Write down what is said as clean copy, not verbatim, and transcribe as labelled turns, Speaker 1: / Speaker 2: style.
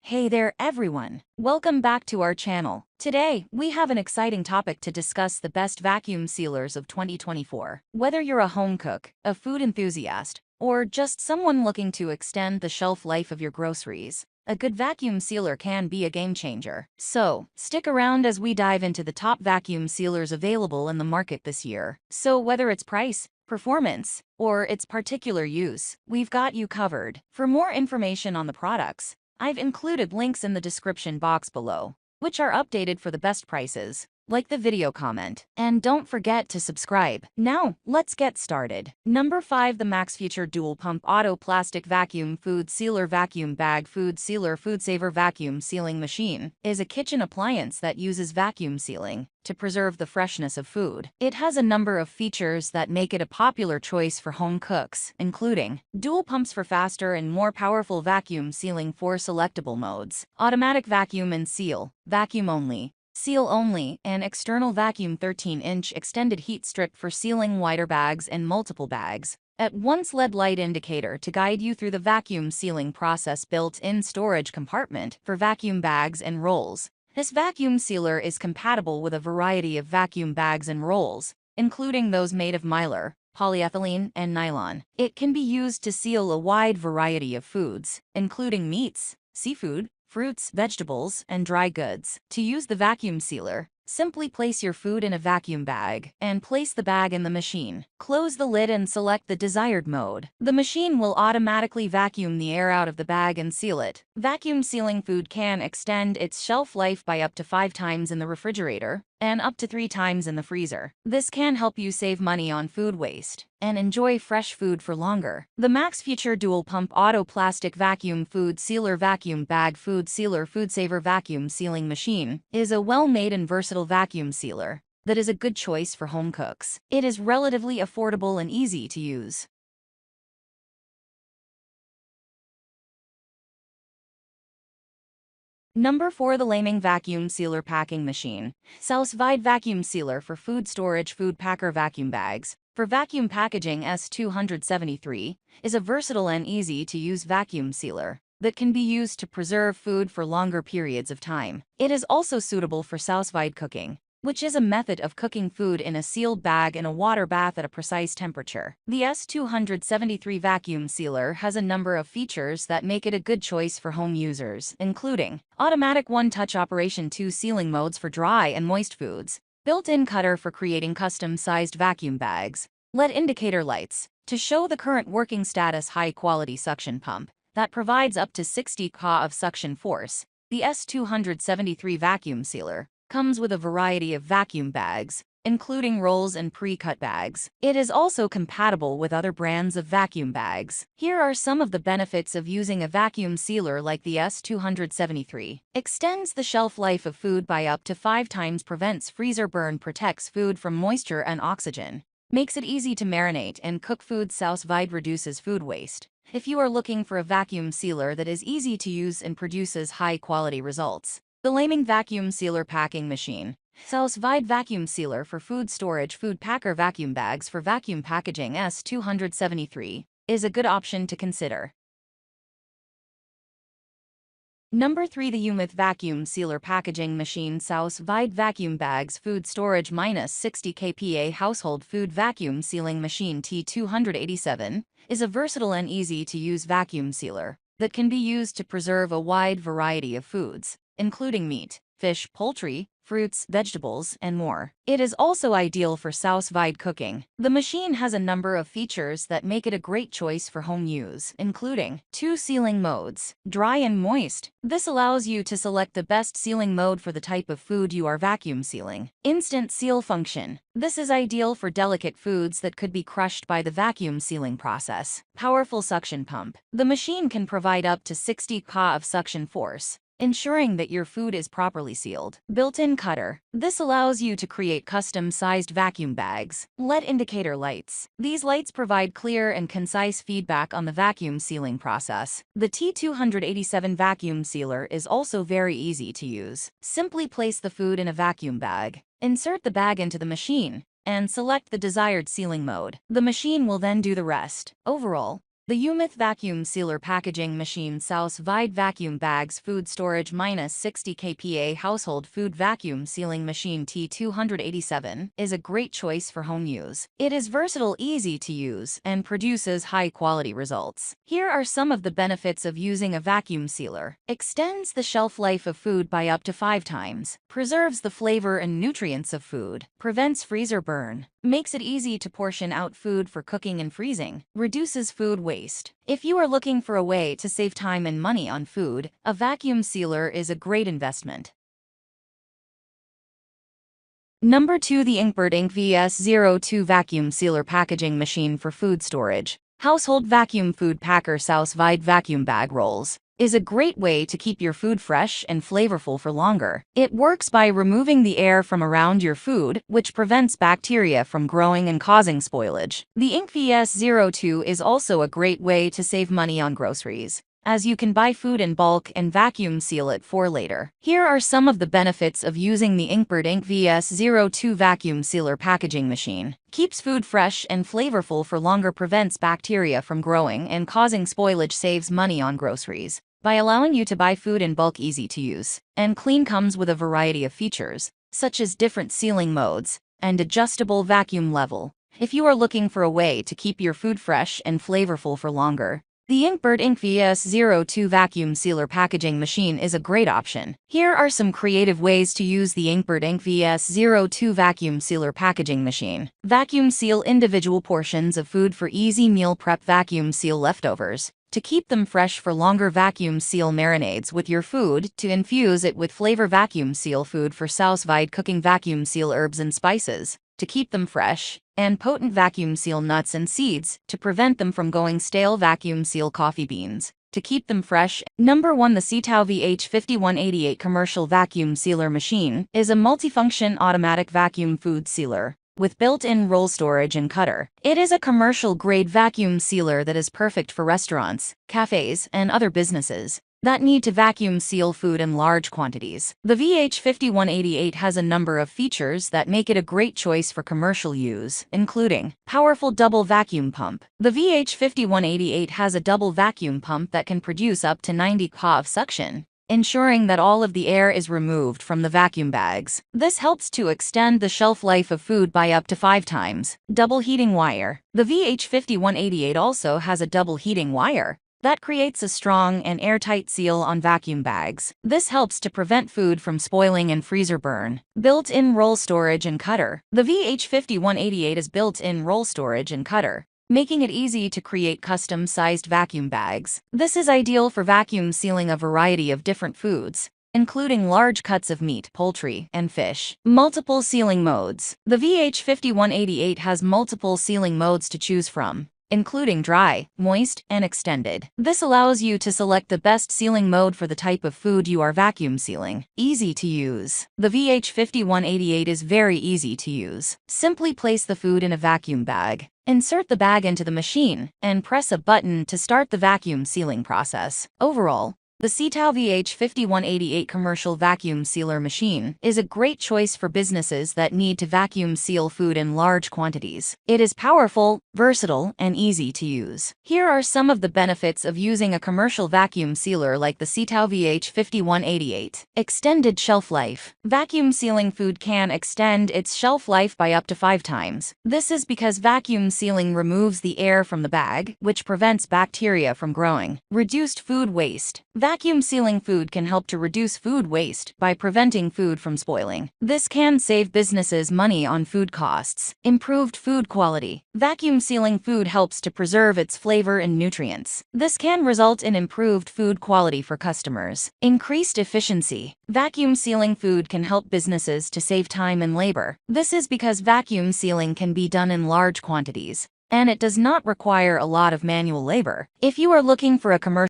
Speaker 1: Hey there everyone! Welcome back to our channel. Today, we have an exciting topic to discuss: the best vacuum sealers of 2024. Whether you're a home cook, a food enthusiast, or just someone looking to extend the shelf life of your groceries, a good vacuum sealer can be a game changer. So, stick around as we dive into the top vacuum sealers available in the market this year. So whether it's price, performance, or its particular use, we've got you covered. For more information on the products, I've included links in the description box below, which are updated for the best prices. Like the video, comment, and don't forget to subscribe. Now, let's get started. Number 5. The Max Future Dual Pump Auto Plastic Vacuum Food Sealer Vacuum Bag Food Sealer Food Saver Vacuum Sealing Machine is a kitchen appliance that uses vacuum sealing to preserve the freshness of food. It has a number of features that make it a popular choice for home cooks, including dual pumps for faster and more powerful vacuum sealing, 4 selectable modes: automatic vacuum and seal, vacuum only, seal only, and external vacuum, 13-inch extended heat strip for sealing wider bags and multiple bags. At once LED light indicator to guide you through the vacuum sealing process, built-in storage compartment for vacuum bags and rolls. This vacuum sealer is compatible with a variety of vacuum bags and rolls, including those made of mylar, polyethylene, and nylon. It can be used to seal a wide variety of foods, including meats, seafood, fruits, vegetables, and dry goods. To use the vacuum sealer, simply place your food in a vacuum bag and place the bag in the machine. Close the lid and select the desired mode. The machine will automatically vacuum the air out of the bag and seal it. Vacuum sealing food can extend its shelf life by up to 5 times in the refrigerator and up to 3 times in the freezer. This can help you save money on food waste and enjoy fresh food for longer. The Max Future Dual Pump Auto Plastic Vacuum Food Sealer Vacuum Bag Food Sealer Food Saver Vacuum Sealing Machine is a well-made and versatile vacuum sealer that is a good choice for home cooks. It is relatively affordable and easy to use. Number 4. The Laming Vacuum Sealer Packing Machine. Sous Vide Vacuum Sealer for Food Storage Food Packer Vacuum Bags for vacuum packaging, S273, is a versatile and easy-to-use vacuum sealer that can be used to preserve food for longer periods of time. It is also suitable for sous vide cooking, which is a method of cooking food in a sealed bag in a water bath at a precise temperature. The S273 vacuum sealer has a number of features that make it a good choice for home users, including automatic one-touch operation, 2 sealing modes for dry and moist foods, built-in cutter for creating custom-sized vacuum bags, LED indicator lights to show the current working status, high-quality suction pump that provides up to 60 kPa of suction force. The S273 vacuum sealer comes with a variety of vacuum bags, including rolls and pre-cut bags. It is also compatible with other brands of vacuum bags. Here are some of the benefits of using a vacuum sealer like the S273. Extends the shelf life of food by up to 5 times, prevents freezer burn, protects food from moisture and oxygen, makes it easy to marinate and cook food. Sous vide reduces food waste. If you are looking for a vacuum sealer that is easy to use and produces high-quality results, the Laming Vacuum Sealer Packing Machine. Sous Vide Vacuum Sealer for Food Storage Food Packer Vacuum Bags for Vacuum Packaging, S273, is a good option to consider. Number 3. The Umith Vacuum Sealer Packaging Machine. Sous Vide Vacuum Bags Food Storage, -60 kPa Household Food Vacuum Sealing Machine T287 is a versatile and easy-to-use vacuum sealer that can be used to preserve a wide variety of foods, including meat, fish, poultry, fruits, vegetables, and more. It is also ideal for sous vide cooking. The machine has a number of features that make it a great choice for home use, including 2 sealing modes, dry and moist. This allows you to select the best sealing mode for the type of food you are vacuum sealing. Instant seal function. This is ideal for delicate foods that could be crushed by the vacuum sealing process. Powerful suction pump. The machine can provide up to 60 kPa of suction force, ensuring that your food is properly sealed. Built-in cutter. This allows you to create custom-sized vacuum bags. LED indicator lights. These lights provide clear and concise feedback on the vacuum sealing process. The T287 vacuum sealer is also very easy to use. Simply place the food in a vacuum bag, insert the bag into the machine, and select the desired sealing mode. The machine will then do the rest. Overall, The Umith Vacuum Sealer Packaging Machine Sous Vide Vacuum Bags Food Storage -60 kPa Household Food Vacuum Sealing Machine T287 is a great choice for home use. It is versatile, easy to use, and produces high-quality results. Here are some of the benefits of using a vacuum sealer. Extends the shelf life of food by up to 5 times. Preserves the flavor and nutrients of food. Prevents freezer burn. Makes it easy to portion out food for cooking and freezing. Reduces food waste. If you are looking for a way to save time and money on food, a vacuum sealer is a great investment. Number 2. The Inkbird Ink VS02 Vacuum Sealer Packaging Machine for Food Storage. Household Vacuum Food Packer Sous Vide Vacuum Bag Rolls is a great way to keep your food fresh and flavorful for longer. It works by removing the air from around your food, which prevents bacteria from growing and causing spoilage. The Ink VS02 is also a great way to save money on groceries, as you can buy food in bulk and vacuum seal it for later. Here are some of the benefits of using the Inkbird Ink VS02 Vacuum Sealer Packaging Machine. Keeps food fresh and flavorful for longer, prevents bacteria from growing and causing spoilage, saves money on groceries by allowing you to buy food in bulk, easy to use and clean. Comes with a variety of features, such as different sealing modes and adjustable vacuum level. If you are looking for a way to keep your food fresh and flavorful for longer, the Inkbird Ink VS02 Vacuum Sealer Packaging Machine is a great option. Here are some creative ways to use the Inkbird Ink VS02 Vacuum Sealer Packaging Machine. Vacuum seal individual portions of food for easy meal prep. Vacuum seal leftovers to keep them fresh for longer. Vacuum seal marinades with your food to infuse it with flavor. Vacuum seal food for Sous Vide cooking. Vacuum seal herbs and spices to keep them fresh and potent. Vacuum seal nuts and seeds to prevent them from going stale. Vacuum seal coffee beans to keep them fresh. Number 1. The Sous VH5188 Commercial Vacuum Sealer Machine is a multifunction automatic vacuum food sealer with built-in roll storage and cutter. It is a commercial-grade vacuum sealer that is perfect for restaurants, cafes, and other businesses that need to vacuum seal food in large quantities. The VH5188 has a number of features that make it a great choice for commercial use, including powerful double vacuum pump. The VH5188 has a double vacuum pump that can produce up to 90 kV of suction, ensuring that all of the air is removed from the vacuum bags. This helps to extend the shelf life of food by up to 5 times. Double heating wire. The VH5188 also has a double heating wire that creates a strong and airtight seal on vacuum bags. This helps to prevent food from spoiling and freezer burn. Built-in roll storage and cutter. The VH5188 is built-in roll storage and cutter, making it easy to create custom-sized vacuum bags. This is ideal for vacuum sealing a variety of different foods, including large cuts of meat, poultry, and fish. Multiple sealing modes. The VH5188 has multiple sealing modes to choose from, including dry, moist, and extended. This allows you to select the best sealing mode for the type of food you are vacuum sealing. Easy to use. The VH5188 is very easy to use. Simply place the food in a vacuum bag, insert the bag into the machine, and press a button to start the vacuum sealing process. Overall, the Sous VH5188 Commercial Vacuum Sealer Machine is a great choice for businesses that need to vacuum seal food in large quantities. It is powerful, versatile, and easy to use. Here are some of the benefits of using a commercial vacuum sealer like the Sous VH5188. Extended shelf life. Vacuum sealing food can extend its shelf life by up to 5 times. This is because vacuum sealing removes the air from the bag, which prevents bacteria from growing. Reduced food waste. Vacuum sealing food can help to reduce food waste by preventing food from spoiling. This can save businesses money on food costs. Improved food quality. Vacuum sealing food helps to preserve its flavor and nutrients. This can result in improved food quality for customers. Increased efficiency. Vacuum sealing food can help businesses to save time and labor. This is because vacuum sealing can be done in large quantities, and it does not require a lot of manual labor. If you are looking for a commercial